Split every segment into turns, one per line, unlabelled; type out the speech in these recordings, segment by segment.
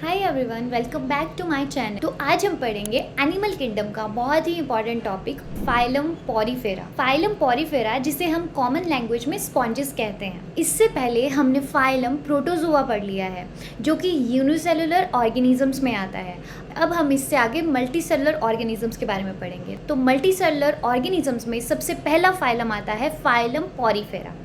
Hi everyone, welcome back to my channel. तो आज हम पढ़ेंगे एनिमल किंगडम का बहुत ही important topic phylum Porifera. Phylum Porifera जिसे हम कॉमन लैंग्वेज में स्पॉन्जेस कहते हैं। इससे पहले हमने फाइलम प्रोटोजोआ पढ़ लिया है जो कि यूनिसेलुलर ऑर्गेनिजम्स में आता है। अब हम इससे आगे मल्टीसेलुलर ऑर्गेनिजम्स के बारे में पढ़ेंगे। तो मल्टीसेलुलर ऑर्गेनिजम्स में सबसे पहला फाइलम आता है फाइलम पॉरीफेरा।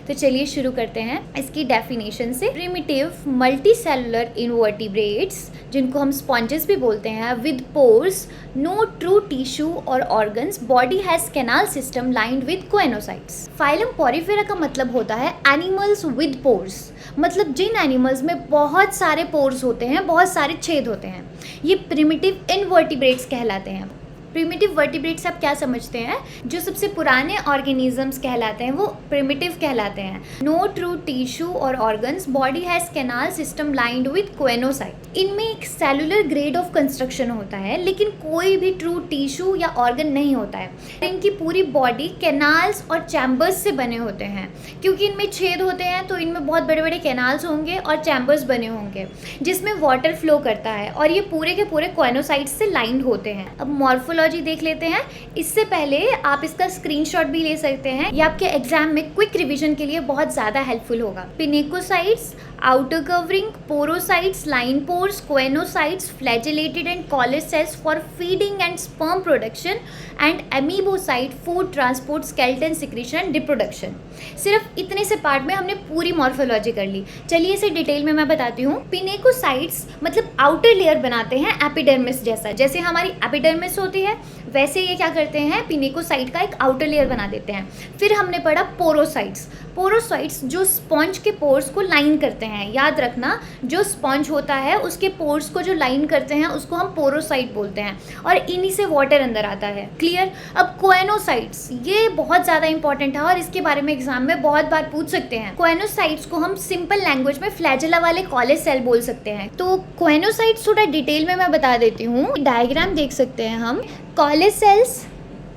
तो चलिए शुरू करते हैं इसकी डेफिनेशन से। प्रिमिटिव मल्टीसेलुलर इनवर्टिब्रेट्स, जिनको हम स्पॉन्जेस भी बोलते हैं, with pores, no true tissue और organs, body has canal system lined with choanocytes. Phylum Porifera का मतलब होता है एनिमल्स विद पोर्स, मतलब जिन एनिमल्स में बहुत सारे पोर्स होते हैं, बहुत सारे छेद होते हैं, ये प्रिमिटिव इनवर्टिब्रेट्स कहलाते हैं। प्रिमिटिव वर्टिब्रेट्स आप क्या समझते हैं? जो सबसे पुराने ऑर्गेनिजम्स कहलाते हैं वो प्रिमिटिव कहलाते हैं। नो ट्रू टिश्यू और organs, body has canal system lined with choanocyte. इनमें एक सेलुलर ग्रेड ऑफ कंस्ट्रक्शन होता है लेकिन कोई भी ट्रू टिश्यू या ऑर्गन नहीं होता है। इनकी पूरी बॉडी कैनाल्स और चैम्बर्स से बने होते हैं। क्योंकि इनमें छेद होते हैं तो इनमें बहुत बड़े बड़े कैनाल्स होंगे और चैम्बर्स बने होंगे जिसमें वाटर फ्लो करता है और ये पूरे के पूरे कोएनोसाइट्स से लाइंड होते हैं। अब मॉर्फोलॉजी देख लेते हैं। इससे पहले आप इसका स्क्रीनशॉट भी ले सकते हैं, ये आपके एग्जाम में क्विक रिवीजन के लिए बहुत ज़्यादा हेल्पफुल होगा। Pinacocytes, outer covering, porocytes, line pores, coenocytes, flagellated and collar cells for feeding and sperm production, and amoebocyte, food transport, skeleton secretion and reproduction। सिर्फ इतने से पार्ट में हमने पूरी मॉर्फोलॉजी कर ली। चलिए इसे डिटेल में मैं बताती हूँ। पिनेकोसाइट्स मतलब आउटर लेयर बनाते हैं एपिडर्मिस जैसा, जैसे हमारी एपिडर्मिस होती है वैसे ये क्या करते हैं, पिनेकोसाइट का एक आउटर लेयर बना देते हैं। फिर हमने पढ़ा पोरोसाइट्स। पोरोसाइट्स जो स्पॉन्ज के पोर्स को लाइन करते हैं, याद रखना जो स्पॉन्ज होता है उसके पोर्स को जो लाइन करते हैं उसको हम पोरोसाइट बोलते हैं और इन्हीं से वाटर अंदर आता है। क्लियर? अब कोएनोसाइट्स, ये बहुत ज़्यादा इंपॉर्टेंट है और इसके बारे में एग्जाम में बहुत बार पूछ सकते हैं। कोएनोसाइट्स को हम सिंपल लैंग्वेज में फ्लैजेला वाले कॉलर सेल बोल सकते हैं। तो कोएनोसाइट्स थोड़ा डिटेल में मैं बता देती हूँ। डायग्राम देख सकते हैं हम। कॉलर सेल्स,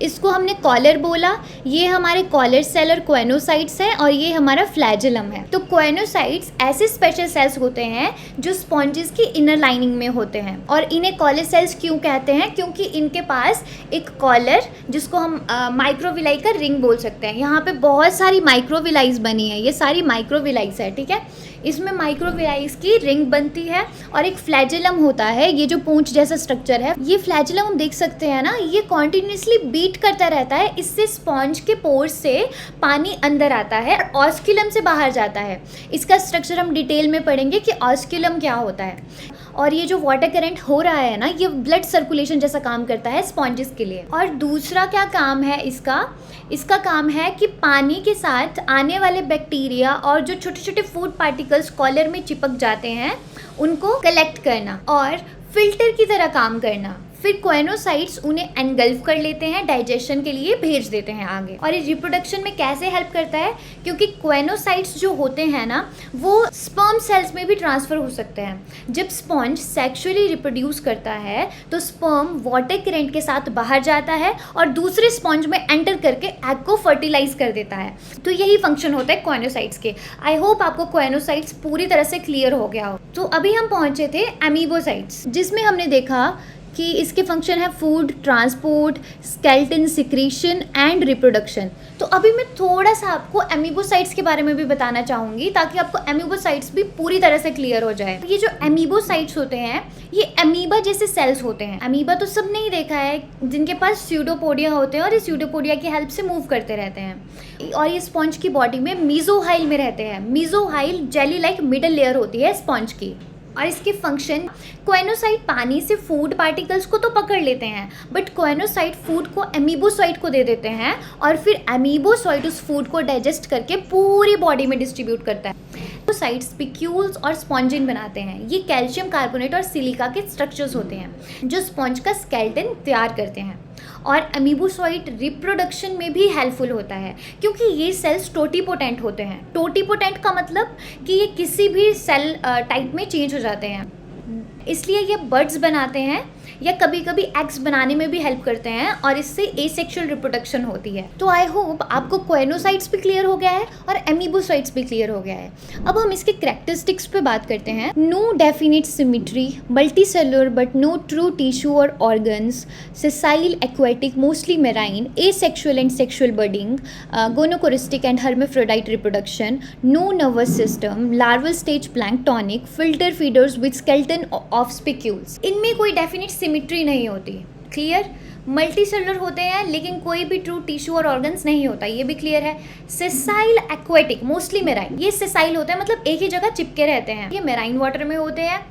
इसको हमने कॉलर बोला, ये हमारे कॉलर सेल और कोएनोसाइट्स हैं और ये हमारा फ्लैजेलम है। तो कोएनोसाइट्स ऐसे स्पेशल सेल्स होते हैं जो स्पॉन्जेस की इनर लाइनिंग में होते हैं। और इन्हें कॉलर सेल्स क्यों कहते हैं? क्योंकि इनके पास एक कॉलर, जिसको हम माइक्रोविलाई का रिंग बोल सकते हैं, यहाँ पे बहुत सारी माइक्रोविलाइज बनी है, ये सारी माइक्रोविलाइज है, ठीक है। इसमें माइक्रोविलाइज की रिंग बनती है और एक फ्लैजेलम होता है, ये जो पूंछ जैसा स्ट्रक्चर है। ये फ्लैजेलम हम देख सकते हैं ना, ये कॉन्टिन्यूसली बीट करता रहता है। इससे स्पॉन्ज के पोर्स से पानी अंदर आता है और ऑस्क्यूलम से बाहर जाता है। इसका स्ट्रक्चर हम डिटेल में पढ़ेंगे कि ऑस्क्यूलम क्या होता है। और ये जो वाटर करंट हो रहा है ना, ये ब्लड सर्कुलेशन जैसा काम करता है स्पॉन्जेस के लिए। और दूसरा क्या काम है इसका काम है कि पानी के साथ आने वाले बैक्टीरिया और जो छोटे छोटे फूड पार्टिकल्स कॉलर में चिपक जाते हैं उनको कलेक्ट करना और फिल्टर की तरह काम करना। फिर कोएनोसाइट्स उन्हें एनगल्फ कर लेते हैं, डाइजेशन के लिए भेज देते हैं आगे। और ये रिप्रोडक्शन में कैसे हेल्प करता है? क्योंकि कोएनोसाइट्स जो होते हैं ना, वो स्पर्म सेल्स में भी ट्रांसफ़र हो सकते हैं। जब स्पॉन्ज सेक्सुअली रिप्रोड्यूस करता है तो स्पर्म वाटर करंट के साथ बाहर जाता है और दूसरे स्पॉन्ज में एंटर करके एग को फर्टिलाइज कर देता है। तो यही फंक्शन होता है कोएनोसाइट्स के। आई होप आपको कोएनोसाइट्स पूरी तरह से क्लियर हो गया हो। तो अभी हम पहुँचे थे अमीबोसाइट्स, जिसमें हमने देखा कि इसके फंक्शन है food transport, skeleton secretion and reproduction. तो अभी मैं थोड़ा सा आपको अमीबोसाइट्स के बारे में भी बताना चाहूँगी ताकि आपको अमीबोसाइट्स भी पूरी तरह से क्लियर हो जाए। ये जो अमीबोसाइट्स होते हैं ये अमीबा जैसे सेल्स होते हैं। अमीबा तो सबने ही देखा है जिनके पास स्यूडोपोडिया होते हैं और ये स्यूडोपोडिया की हेल्प से मूव करते रहते हैं। और ये स्पॉन्ज की बॉडी में मीजोहाइल में रहते हैं। मीजोहाइल जेली लाइक मिडल लेयर होती है स्पॉन्ज की। और इसके फंक्शन, कोएनोसाइट पानी से फूड पार्टिकल्स को तो पकड़ लेते हैं बट कोएनोसाइट फूड को अमीबोसाइट को दे देते हैं और फिर अमीबोसाइट उस फूड को डाइजेस्ट करके पूरी बॉडी में डिस्ट्रीब्यूट करता है। साइट्स स्पिक्यूल्स और स्पॉन्जिन बनाते हैं। ये कैल्शियम कार्बोनेट और सिलिका के स्ट्रक्चर्स होते हैं जो स्पॉन्ज का स्केलेटन तैयार करते हैं। और अमीबोसाइट रिप्रोडक्शन में भी हेल्पफुल होता है क्योंकि ये सेल्स टोटीपोटेंट होते हैं। टोटीपोटेंट का मतलब कि ये किसी भी सेल टाइप में चेंज हो जाते हैं, इसलिए ये बड्स बनाते हैं या कभी कभी एग्स बनाने में भी हेल्प करते हैं और इससे एसेक्सुअल रिप्रोडक्शन होती है। तो आई होप आपको कोएनोसाइट्स भी क्लियर हो गया है और एमीबोसाइट्स भी क्लियर हो गया है। अब हम इसके कैरेक्टरिस्टिक्स पे बात करते हैं। No definite symmetry, multicellular but no true tissue और organs, sessile aquatic mostly marine, asexual and sexual budding, gonochoristic and hermaphrodite reproduction, no nervous system, larval stage planktonic, filter feeders with skeleton of spicules. इनमें कोई definite symmetry नहीं होती। Clear? Multi cellular होते हैं लेकिन कोई भी ट्रू टिश्यू और ऑर्गन्स नहीं होता, ये भी क्लियर है। सेसाइल एक्वेटिक मोस्टली मेराइन, ये सेसाइल होते हैं मतलब एक ही जगह चिपके रहते हैं, ये मेराइन वाटर में होते हैं।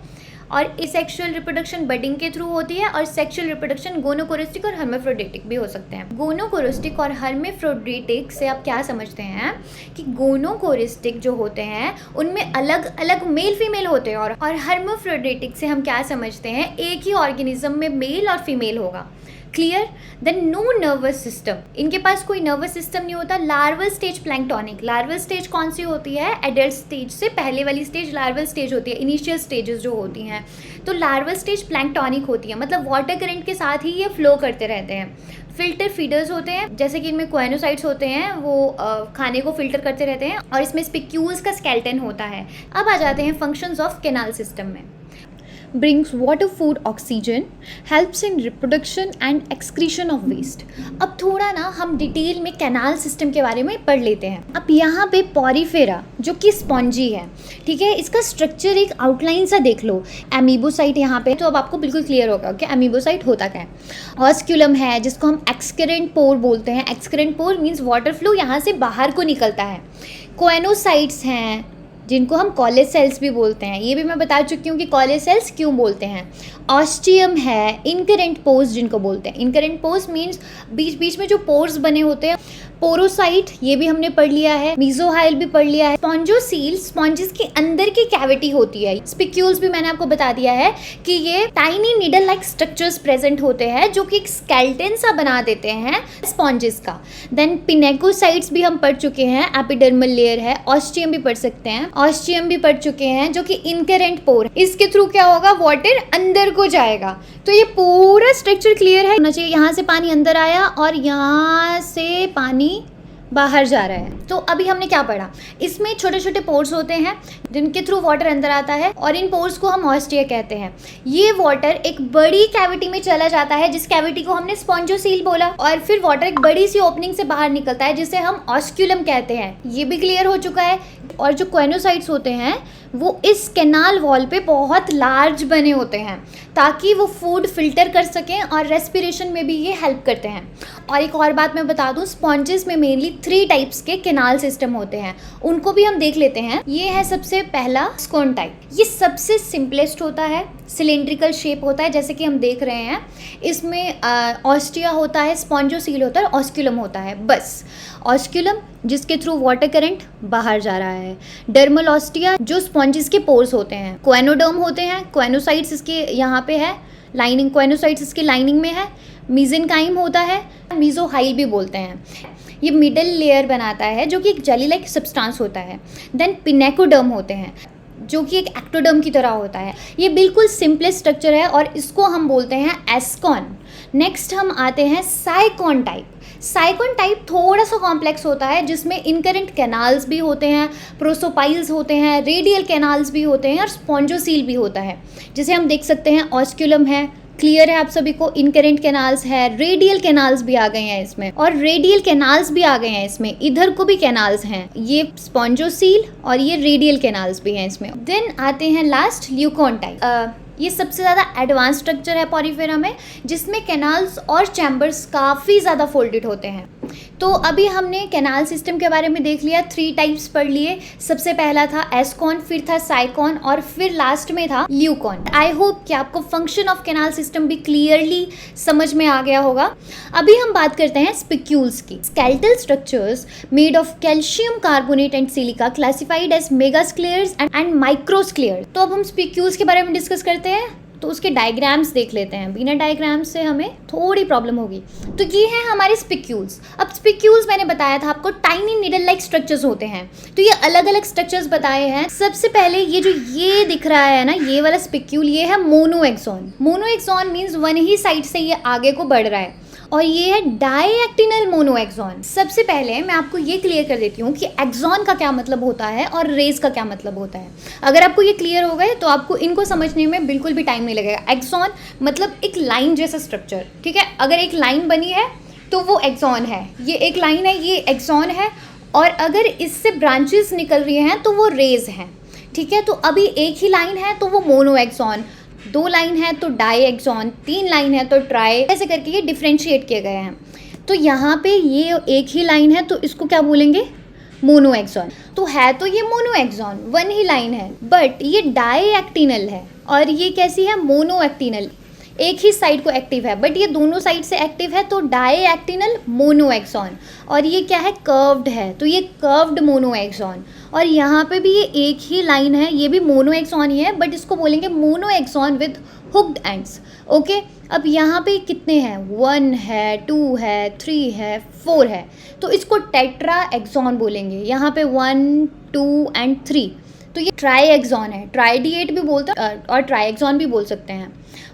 और एसेक्सुअल रिप्रोडक्शन बडिंग के थ्रू होती है और सेक्सुअल रिप्रोडक्शन गोनोकोरिस्टिक और हर्माफ्रोडिटिक भी हो सकते हैं। गोनोकोरिस्टिक और हर्माफ्रोडिटिक से आप क्या समझते हैं कि गोनोकोरिस्टिक जो होते हैं उनमें अलग अलग मेल फीमेल होते हैं और हर्माफ्रोडिटिक से हम क्या समझते हैं, एक ही ऑर्गेनिज्म में मेल और फीमेल होगा। Clear? Then no nervous system, इनके पास कोई नर्वस सिस्टम नहीं होता। Larval stage planktonic, larval stage कौन सी होती है? एडल्ट स्टेज से पहले वाली स्टेज लार्वल स्टेज होती है, इनिशियल स्टेजेस जो होती हैं। तो लार्वल स्टेज प्लैंक्टोनिक होती है, मतलब वाटर करंट के साथ ही ये फ्लो करते रहते हैं। फिल्टर फीडर्स होते हैं, जैसे कि इनमें कोएनोसाइट्स होते हैं, वो खाने को फिल्टर करते रहते हैं और इसमें स्पिक्यूल्स का स्केलेटन होता है। अब आ जाते हैं फंक्शंस ऑफ कैनाल सिस्टम में। brings water, food, oxygen, helps in reproduction and excretion of waste। अब थोड़ा ना हम डिटेल में कैनाल सिस्टम के बारे में पढ़ लेते हैं। अब यहाँ पे पॉरीफेरा जो कि स्पॉन्जी है, ठीक है, इसका स्ट्रक्चर एक आउटलाइन सा देख लो। एमीबोसाइट यहाँ पे, तो अब आपको बिल्कुल क्लियर होगा कि एमीबोसाइट होता क्या है। ऑस्क्यूलम है जिसको हम एक्सक्रेंट पोर बोलते हैं। एक्सक्रेंट पोर मीन्स वाटर फ्लो यहाँ से बाहर को निकलता है। कोएनोसाइट्स हैं जिनको हम कॉलेज सेल्स भी बोलते हैं, ये भी मैं बता चुकी हूँ कि कॉलेज सेल्स क्यों बोलते हैं। ऑस्टियम है, इनकरेंट पोर्स जिनको बोलते हैं। इनकरेंट पोर्स मीन्स बीच बीच में जो पोर्स बने होते हैं। पोरोसाइट, ये भी हमने पढ़ लिया है। मीजोहाइल भी पढ़ लिया है। स्पॉन्जोसील, स्पॉन्जेस के अंदर की कैविटी होती है। स्पिक्यूल्स भी मैंने आपको बता दिया है कि ये tiny needle like structures present होते हैं जो कि एक स्केलेटन सा बना देते हैं स्पॉन्जेस का। देन पिनेकोसाइट्स भी हम पढ़ चुके हैं, एपिडर्मल लेयर है। ऑस्टियम भी पढ़ सकते हैं, ऑस्टियम भी पढ़ चुके हैं जो कि इनकरेंट पोर, इसके थ्रू क्या होगा, वाटर अंदर को जाएगा। तो ये पूरा स्ट्रक्चर क्लियर है होना चाहिए। यहाँ से पानी अंदर आया और यहाँ से पानी बाहर जा रहा है। तो अभी हमने क्या पढ़ा, इसमें छोटे छोटे पोर्स होते हैं जिनके थ्रू वाटर अंदर आता है और इन पोर्स को हम ऑस्टिया कहते हैं। ये वाटर एक बड़ी कैविटी में चला जाता है जिस कैविटी को हमने स्पॉन्जोसील बोला, और फिर वाटर एक बड़ी सी ओपनिंग से बाहर निकलता है जिसे हम ऑस्क्यूलम कहते हैं। ये भी क्लियर हो चुका है। और जो कोएनोसाइट्स होते हैं वो इस कैनाल वॉल पे बहुत लार्ज बने होते हैं ताकि वो फूड फिल्टर कर सकें और रेस्पिरेशन में भी ये हेल्प करते हैं। और एक और बात मैं बता दूं, स्पॉन्जेस में मेनली 3 टाइप्स के कैनाल सिस्टम होते हैं, उनको भी हम देख लेते हैं। ये है सबसे पहला स्कोन टाइप, ये सबसे सिंपलेस्ट होता है, सिलेंड्रिकल शेप होता है जैसे कि हम देख रहे हैं। इसमें ऑस्टिया होता है, स्पॉन्जोसील होता है, ऑस्क्यूलम होता है। बस ऑस्क्यूलम जिसके थ्रू वाटर करंट बाहर जा रहा है, डर्मल ऑस्टिया जो स्पॉन्जेस के पोर्स होते हैं, कोएनोडर्म होते हैं, कोएनोसाइट्स इसके यहाँ पे है, लाइनिंग कोएनोसाइट्स इसके लाइनिंग में है, मीजेनकाइम होता है, मीजोहाइल भी बोलते हैं। ये मिडल लेयर बनाता है जो कि एक जेली लाइक सब्सटेंस होता है। देन पिनेकोडर्म होते हैं जो कि एक एक्टोडर्म की तरह होता है। ये बिल्कुल सिंपलेस्ट स्ट्रक्चर है और इसको हम बोलते हैं एस्कॉन। नेक्स्ट हम आते हैं साइकॉन टाइप। साइकॉन टाइप थोड़ा सा कॉम्प्लेक्स होता है जिसमें इनकरेंट कैनाल्स भी होते हैं, प्रोसोपाइल्स होते हैं, रेडियल कैनाल्स भी होते हैं और स्पॉन्जोसील भी होता है। जैसे हम देख सकते हैं ऑस्क्यूलम है, क्लियर है आप सभी को, इनकरेंट कैनाल्स है, रेडियल कैनाल्स भी आ गए हैं इसमें, और रेडियल कैनाल्स भी आ गए हैं इसमें, इधर को भी कैनाल्स हैं, ये स्पॉन्जोसील और ये रेडियल कैनाल्स भी हैं इसमें। देन आते हैं लास्ट ल्यूकॉन टाइप। ये सबसे ज़्यादा एडवांस स्ट्रक्चर है पॉरीफेरा में जिसमें कैनाल्स और चैम्बर्स काफ़ी ज़्यादा फोल्डेड होते हैं। तो अभी हमने कैनाल सिस्टम के बारे में देख लिया, 3 टाइप्स पढ़ लिए। सबसे पहला था एस्कॉन, फिर था साइकॉन और फिर लास्ट में था ल्यूकॉन। आई होप कि आपको फंक्शन ऑफ कैनाल सिस्टम भी क्लियरली समझ में आ गया होगा। अभी हम बात करते हैं स्पिक्यूल्स की। Skeletal structures made of calcium carbonate and silica classified as megascleres and microscleres. तो अब हम स्पिक्यूल्स के बारे में डिस्कस करते हैं। तो उसके डायग्राम्स देख लेते हैं, बिना डायग्राम्स से हमें थोड़ी प्रॉब्लम होगी। तो ये है हमारे स्पिक्यूल्स। अब स्पिक्यूल्स मैंने बताया था आपको टाइनी निडल लाइक स्ट्रक्चर्स होते हैं। तो ये अलग अलग स्ट्रक्चर्स बताए हैं। सबसे पहले ये दिख रहा है ना, ये वाला स्पिक्यूल, ये है मोनोएक्सॉन। मोनोएक्सॉन मीन्स वन ही साइड से ये आगे को बढ़ रहा है। और ये है डायएक्टिनल मोनोएक्सॉन। सबसे पहले मैं आपको ये क्लियर कर देती हूँ कि एक्सॉन का क्या मतलब होता है और रेज का क्या मतलब होता है। अगर आपको ये क्लियर हो गए तो आपको इनको समझने में बिल्कुल भी टाइम नहीं लगेगा। एक्सॉन मतलब एक लाइन जैसा स्ट्रक्चर, ठीक है। अगर एक लाइन बनी है तो वो एक्सॉन है, ये एक लाइन है, ये एक्सॉन है। और अगर इससे ब्रांचेस निकल रही हैं तो वो रेज हैं, ठीक है। तो अभी एक ही लाइन है तो वो मोनोएक्सॉन, 2 लाइन है तो डाईएक्सॉन, 3 लाइन है तो ट्राई, ऐसे करके ये डिफ्रेंशिएट किए गए हैं। तो यहाँ पे ये एक ही लाइन है तो इसको क्या बोलेंगे, मोनोएक्सॉन। तो है तो ये मोनोएक्सॉन, 1 ही लाइन है, बट ये डाईएक्टिनल है। और ये कैसी है, मोनोएक्टिनल, एक ही साइड को एक्टिव है, बट ये दोनों साइड से एक्टिव है तो डाईएक्टिनल मोनोएक्सॉन। और ये क्या है, कर्व्ड है, तो ये कर्व्ड मोनोएक्सॉन। और यहाँ पे भी ये एक ही लाइन है, ये भी मोनोएक्सॉन ही है, बट इसको बोलेंगे मोनोएक्सॉन विद हुक्ड एंड्स। ओके, अब यहाँ पे कितने हैं, 1 है, 2 है, 3 है, 4 है, तो इसको टेट्राएक्सॉन बोलेंगे। यहाँ पे 1, 2 एंड 3, तो ये ट्राईएक्सॉन है। ट्राइडिएट भी बोलते हैं और ट्राईएक्सॉन भी बोल सकते हैं।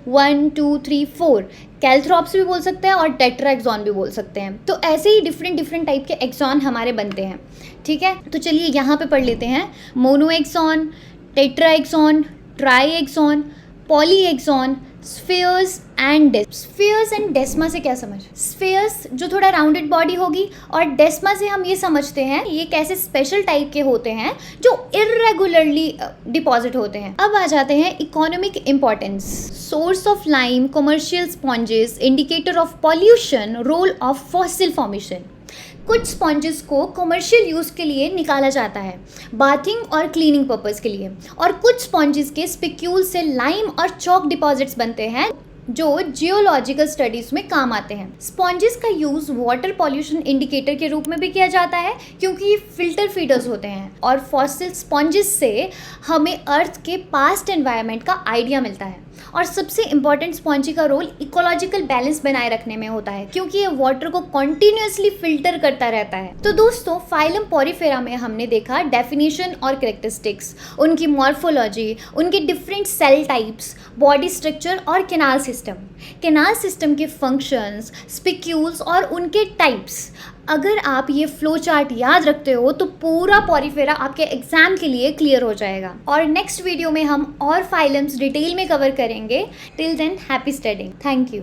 1, 2, 3, 4 कैल्थ्रॉप्स भी बोल सकते हैं और टेट्राएक्सॉन भी बोल सकते हैं। तो ऐसे ही डिफरेंट टाइप के एक्सॉन हमारे बनते हैं, ठीक है। तो चलिए यहाँ पे पढ़ लेते हैं, मोनोएक्सॉन, टेट्राएक्सॉन, ट्राईएक्सॉन, पॉलीएक्सॉन, स्फीयर्स एंड स्फीयर्स एंड डेस्मा से क्या समझ, स्फीयर्स जो थोड़ा राउंडेड बॉडी होगी, और डेस्मा से हम ये समझते हैं ये कैसे स्पेशल टाइप के होते हैं जो इरेगुलरली डिपॉजिट होते हैं। अब आ जाते हैं economic importance, source of lime, commercial sponges, indicator of pollution, role of fossil formation. कुछ स्पॉन्जेस को कमर्शियल यूज़ के लिए निकाला जाता है, बाथिंग और क्लीनिंग पर्पस के लिए। और कुछ स्पॉन्जेस के स्पिक्यूल से लाइम और चॉक डिपॉजिट्स बनते हैं जो जियोलॉजिकल स्टडीज़ में काम आते हैं। स्पॉन्जेस का यूज़ वाटर पॉल्यूशन इंडिकेटर के रूप में भी किया जाता है क्योंकि ये फिल्टर फीडर्स होते हैं। और फॉसिल स्पॉन्जेस से हमें अर्थ के पास्ट एनवायरनमेंट का आइडिया मिलता है। और सबसे इम्पॉर्टेंट, स्पॉन्जी का रोल इकोलॉजिकल बैलेंस बनाए रखने में होता है क्योंकि ये वाटर को कॉन्टिन्यूसली फिल्टर करता रहता है। तो दोस्तों, फाइलम पॉरीफेरा में हमने देखा डेफिनेशन और कैरेक्टरिस्टिक्स, उनकी मॉर्फोलॉजी, उनके different cell types, body structure और कैनाल सिस्टम के फंक्शंस, स्पिक्यूल्स और उनके टाइप्स। अगर आप ये फ्लो चार्ट याद रखते हो तो पूरा पॉरीफेरा आपके एग्जाम के लिए क्लियर हो जाएगा। और नेक्स्ट वीडियो में हम और फाइलम्स डिटेल में कवर करेंगे। Till then, happy studying. Thank you.